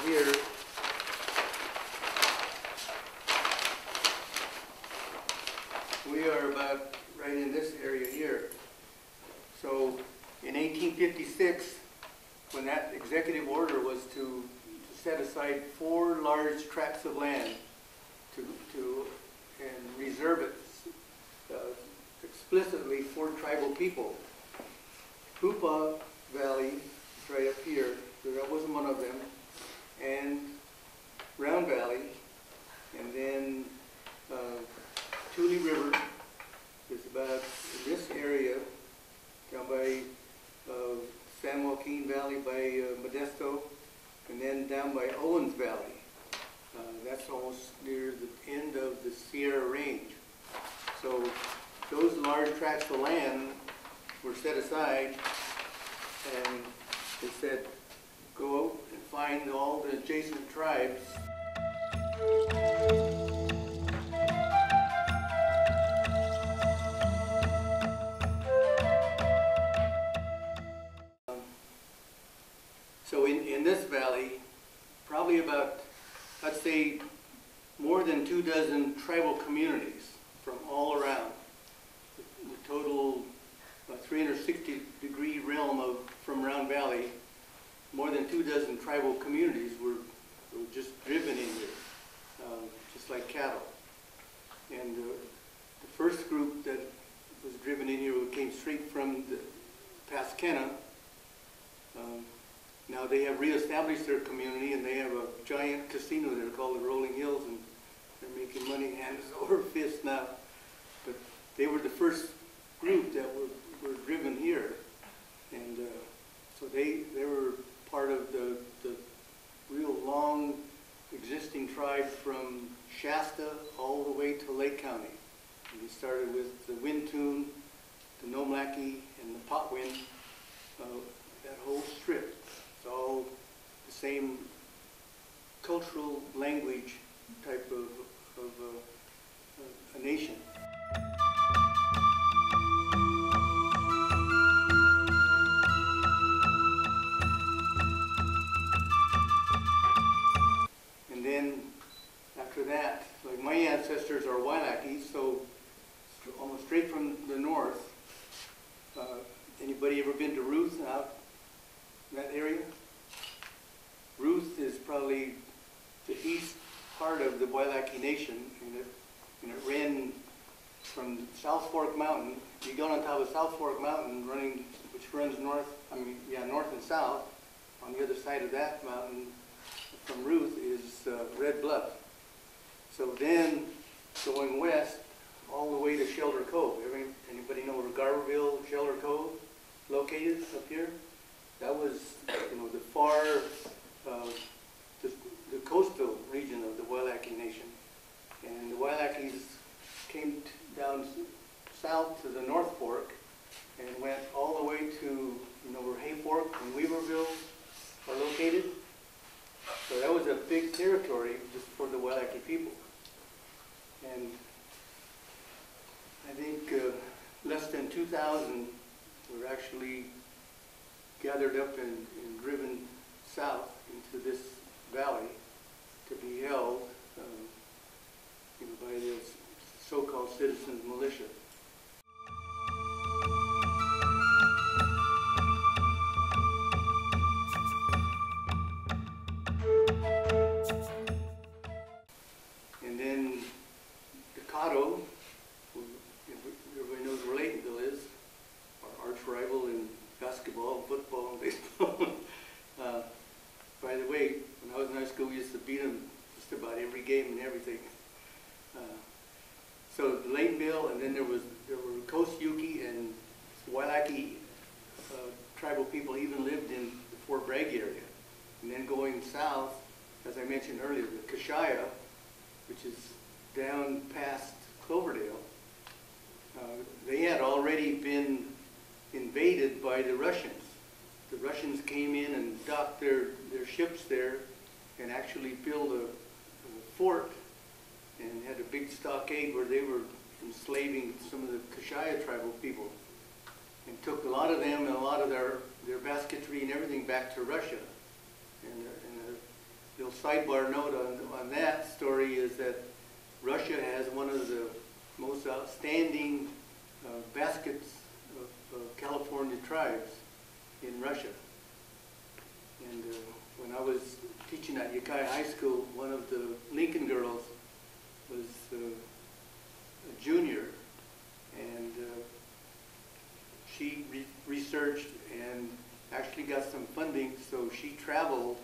here. We are about right in this area here. So in 1856, when that executive order was to set aside 4 large tracts of land and reserve it explicitly for tribal people. Hoopa Valley is right up here, so that wasn't one of them, and Round Valley, and then Tule River is about in this area, down by San Joaquin Valley by Modesto, and then down by Owens Valley. That's almost near the end of the Sierra Range. So those large tracts of land were set aside, and they said, go out and find all the adjacent tribes. So in this valley, probably about, I'd say, more than 24 tribal communities from all around. The total 360-degree realm from Round Valley, more than 24 tribal communities were just driven in here, just like cattle. And the first group that was driven in here came straight from the Pasquena. Now they have reestablished their community, and they have a giant casino there called the Rolling Hills, and they're making money hands over fist now. But they were the first group that were driven here, and so they were part of the real long existing tribes from Shasta all the way to Lake County. And we started with the Wintoon, the Nomlaki, and the Potwin, that whole strip. It's all the same cultural language type of a nation. And then after that, like my ancestors are Wailaki, so almost straight from the north. Anybody ever been to Ruth out in that area? Ruth is probably the east part of the Wailaki Nation, and it ran from South Fork Mountain. You go on top of South Fork Mountain, which runs north and south. On the other side of that mountain, from Ruth, is Red Bluff. So then, going west, all the way to Shelter Cove. Anybody know where Garberville, Shelter Cove located up here? That was, the far, the coastal region of the Wailaki Nation. And the Wailakis came down south to the North Fork and went all the way to, where Hay Fork and Weaverville are located. So that was a big territory just for the Wailaki people. And I think less than 2,000 were actually gathered up and driven south into this valley to be held by the so-called citizens militia. And then Decado, everybody knows where Laytonville is, our arch rival in basketball, football, and baseball. By the way, when I was in high school, we used to beat them just about every game and everything. So Laytonville, and then there were Coast Yuki and Wailaki tribal people even lived in the Fort Bragg area. And then going south, as I mentioned earlier, the Kashaya, which is down past Cloverdale, they had already been invaded by the Russians. The Russians came in and docked their ships there and actually built a fort and had a big stockade where they were enslaving some of the Kashaya tribal people, and took a lot of them and a lot of their basketry and everything back to Russia. And the sidebar note on that story is that Russia has one of the most outstanding baskets of California tribes in Russia. And when I was teaching at Ukiah High School, one of the Lincoln girls was a junior, and she researched and actually got some funding, so she traveled